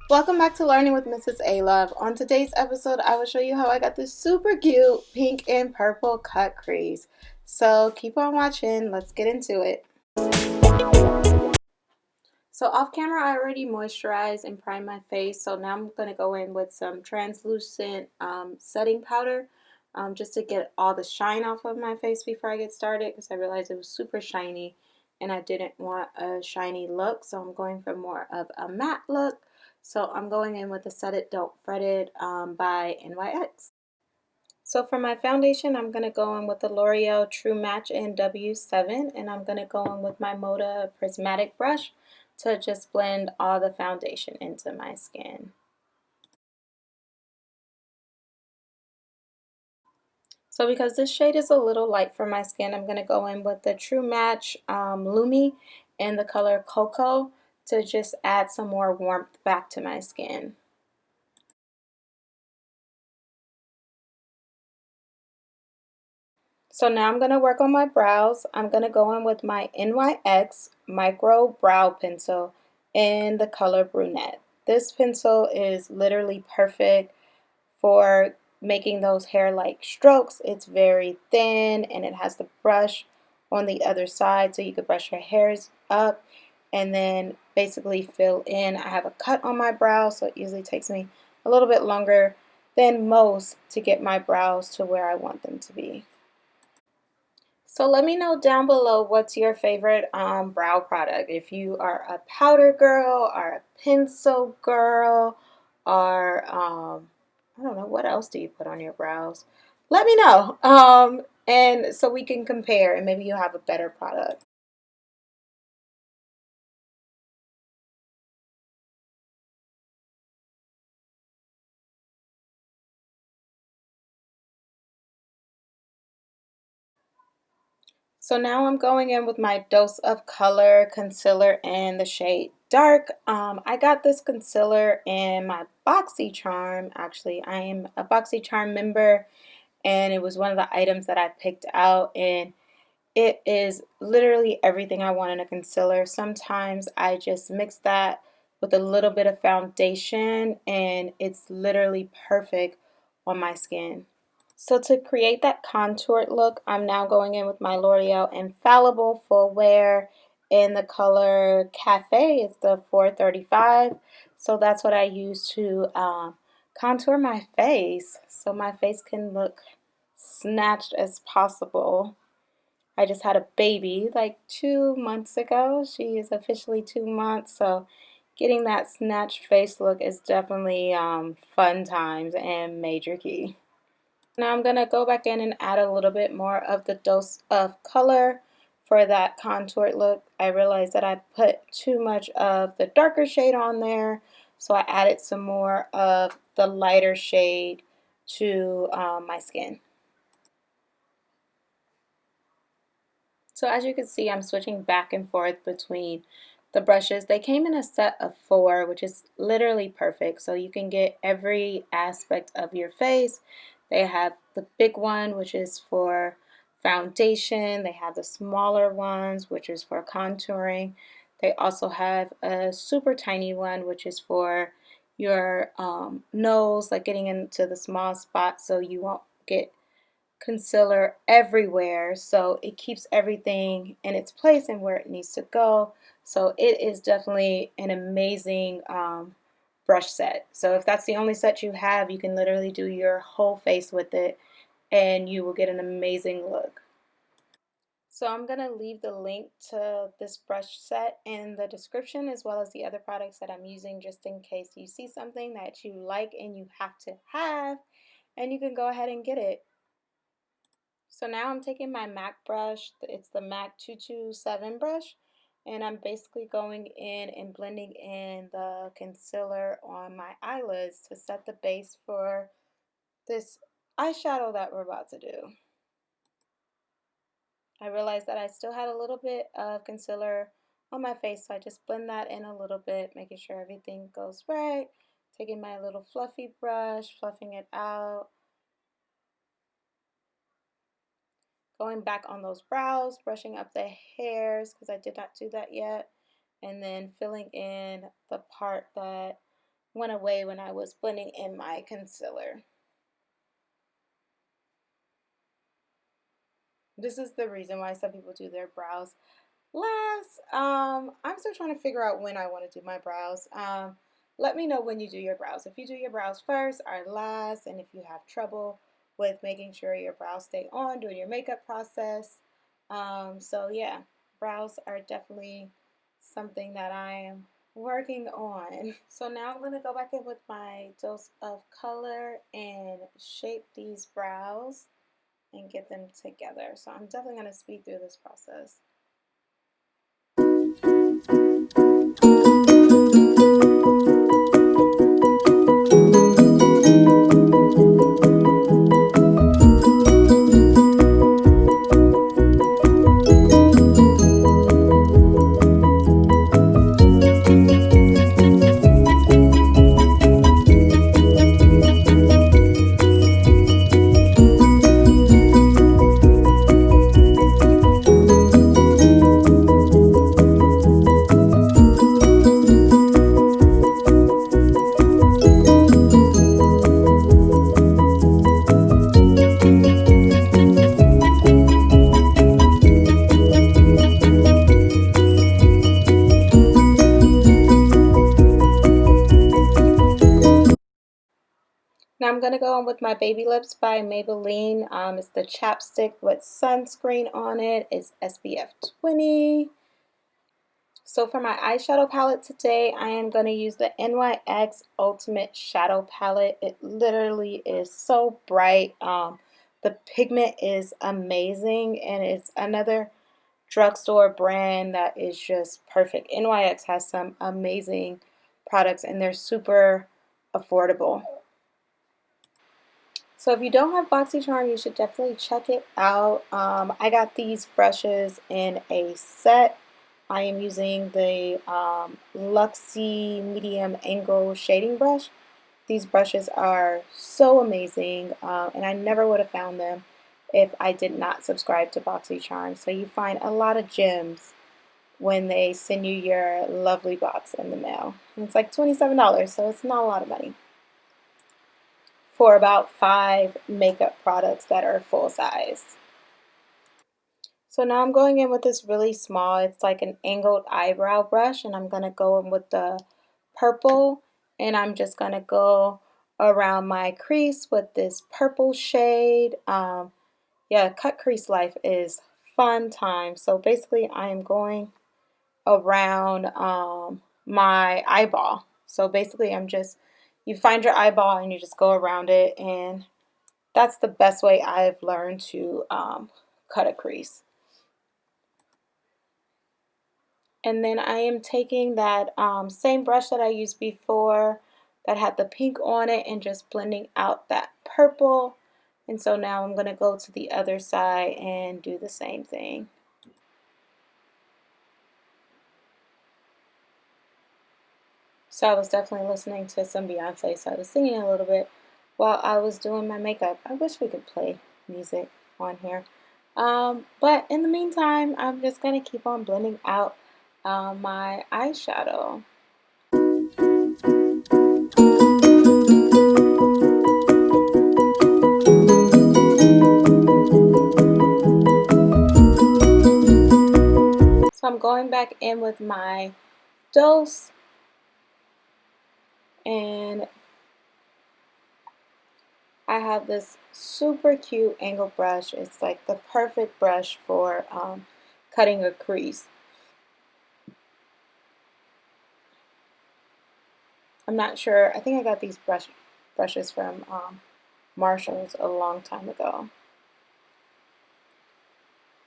Welcome back to Learning with Mrs. A Love. On today's episode, I will show you how I got this super cute pink and purple cut crease. So keep on watching. Let's get into it. So off camera, I already moisturized and primed my face. So now I'm going to go in with some translucent setting powder just to get all the shine off of my face before I get started because I realized it was super shiny and I didn't want a shiny look. So I'm going for more of a matte look. So I'm going in with the Set It Don't Fret It by NYX. So for my foundation, I'm going to go in with the L'Oreal True Match in W7, and I'm going to go in with my Moda Prismatic brush to just blend all the foundation into my skin. So because this shade is a little light for my skin, I'm going to go in with the True Match Lumi in the color Cocoa to just add some more warmth back to my skin. So now I'm going to work on my brows. I'm going to go in with my NYX Micro Brow Pencil in the color Brunette. This pencil is literally perfect for making those hair-like strokes. It's very thin and it has the brush on the other side so you could brush your hairs up and then basically fill in. I have a cut on my brow, so it usually takes me a little bit longer than most to get my brows to where I want them to be. So let me know down below what's your favorite brow product. If you are a powder girl or a pencil girl or I don't know, what else do you put on your brows? Let me know. And so we can compare and maybe you'll have a better product. So now I'm going in with my Dose of Color concealer in the shade Dark. I got this concealer in my BoxyCharm. Actually, I am a BoxyCharm member and it was one of the items that I picked out, and it is literally everything I want in a concealer. Sometimes I just mix that with a little bit of foundation and it's literally perfect on my skin. So to create that contoured look, I'm now going in with my L'Oreal Infallible Full Wear in the color Cafe. It's the 435. So that's what I use to contour my face so my face can look snatched as possible. I just had a baby like 2 months ago. She is officially 2 months, so getting that snatched face look is definitely fun times and major key. Now I'm going to go back in and add a little bit more of the Dose of Color for that contoured look. I realized that I put too much of the darker shade on there, so I added some more of the lighter shade to my skin. So as you can see, I'm switching back and forth between the brushes. They came in a set of 4, which is literally perfect. So you can get every aspect of your face. They have the big one, which is for foundation. They have the smaller ones, which is for contouring. They also have a super tiny one, which is for your nose, like getting into the small spots so you won't get concealer everywhere, so it keeps everything in its place and where it needs to go. So it is definitely an amazing brush set. So if that's the only set you have, you can literally do your whole face with it and you will get an amazing look. So I'm going to leave the link to this brush set in the description as well as the other products that I'm using just in case you see something that you like and you have to have, and you can go ahead and get it. So now I'm taking my MAC brush, it's the MAC 227 brush, and I'm basically going in and blending in the concealer on my eyelids to set the base for this eyeshadow that we're about to do. I realized that I still had a little bit of concealer on my face, so I just blend that in a little bit, making sure everything goes right. Taking my little fluffy brush, fluffing it out. Going back on those brows, brushing up the hairs because I did not do that yet, and then filling in the part that went away when I was blending in my concealer. This is the reason why some people do their brows last. I'm still trying to figure out when I want to do my brows. Let me know when you do your brows. If you do your brows first or last, and if you have trouble with making sure your brows stay on during your makeup process. So yeah, brows are definitely something that I am working on. So now I'm going to go back in with my dose of color and shape these brows and get them together. So I'm definitely going to speed through this process. Now I'm going to go in with my Baby Lips by Maybelline. It's the chapstick with sunscreen on it. It's SPF 20. So for my eyeshadow palette today, I am going to use the NYX Ultimate Shadow Palette. It literally is so bright. The pigment is amazing, and it's another drugstore brand that is just perfect. NYX has some amazing products, and they're super affordable. So if you don't have BoxyCharm, you should definitely check it out. I got these brushes in a set. I am using the Luxie Medium Angle Shading Brush. These brushes are so amazing, and I never would have found them if I did not subscribe to BoxyCharm. So you find a lot of gems when they send you your lovely box in the mail. And it's like $27, so it's not a lot of money for about 5 makeup products that are full size. So now I'm going in with this really small, it's like an angled eyebrow brush, and I'm going to go in with the purple, and I'm just going to go around my crease with this purple shade. Yeah, cut crease life is fun time. So basically I am going around my eyeball. So basically you find your eyeball and you just go around it, and that's the best way I've learned to cut a crease. And then I am taking that same brush that I used before that had the pink on it and just blending out that purple. And so now I'm going to go to the other side and do the same thing. So I was definitely listening to some Beyonce, so I was singing a little bit while I was doing my makeup. I wish we could play music on here. But in the meantime, I'm just going to keep on blending out my eyeshadow. So I'm going back in with my dose, and I have this super cute angle brush. It's like the perfect brush for cutting a crease. I'm not sure. I think I got these brushes from Marshall's a long time ago.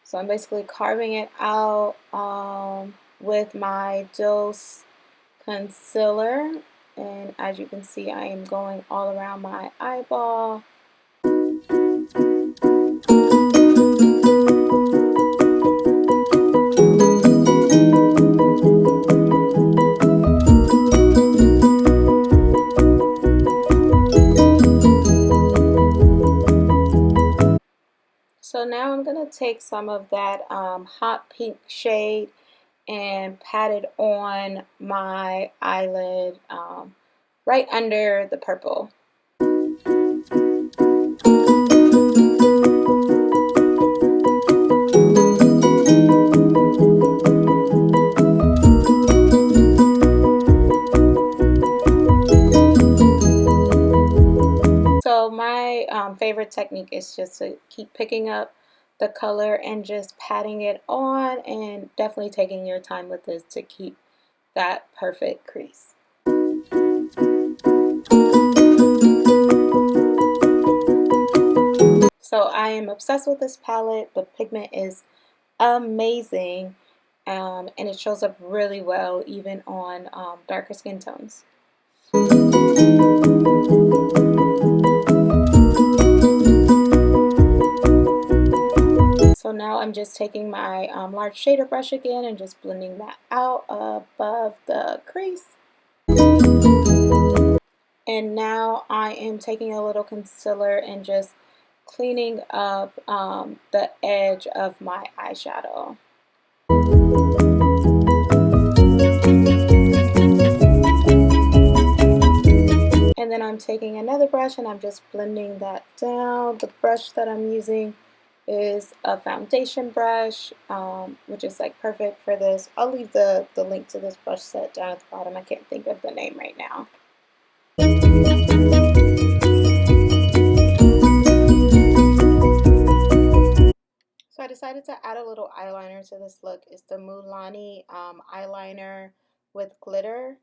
So I'm basically carving it out with my Dose concealer, and as you can see, I am going all around my eyeball. So now I'm going to take some of that hot pink shade and pat it on my eyelid right under the purple. So my favorite technique is just to keep picking up the color and just patting it on, and definitely taking your time with this to keep that perfect crease. So I am obsessed with this palette. The pigment is amazing, and it shows up really well even on darker skin tones. So now I'm just taking my large shader brush again and just blending that out above the crease. And now I am taking a little concealer and just cleaning up the edge of my eyeshadow. And then I'm taking another brush and I'm just blending that down. The brush that I'm using is a foundation brush, which is like perfect for this. I'll leave the link to this brush set down at the bottom. I can't think of the name right now. So I decided to add a little eyeliner to this look. It's the Mulani eyeliner with glitter,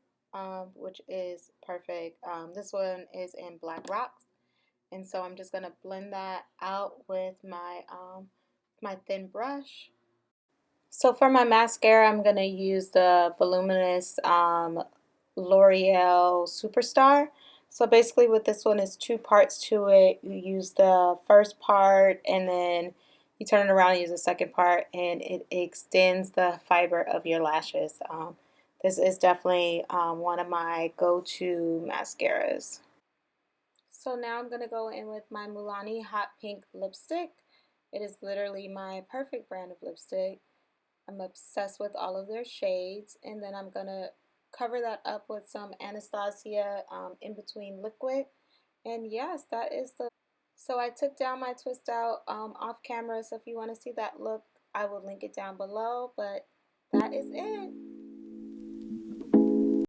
which is perfect. This one is in Black Rocks. And so I'm just going to blend that out with my thin brush. So for my mascara, I'm going to use the voluminous L'Oreal Superstar. So basically with this one is two parts to it. You use the first part and then you turn it around and use the second part, and it extends the fiber of your lashes. This is definitely one of my go-to mascaras. So now I'm going to go in with my Mulani Hot Pink lipstick. It is literally my perfect brand of lipstick. I'm obsessed with all of their shades. And then I'm going to cover that up with some Anastasia in between liquid. And yes, that is the... So I took down my twist out off camera. So if you want to see that look, I will link it down below. But that is it.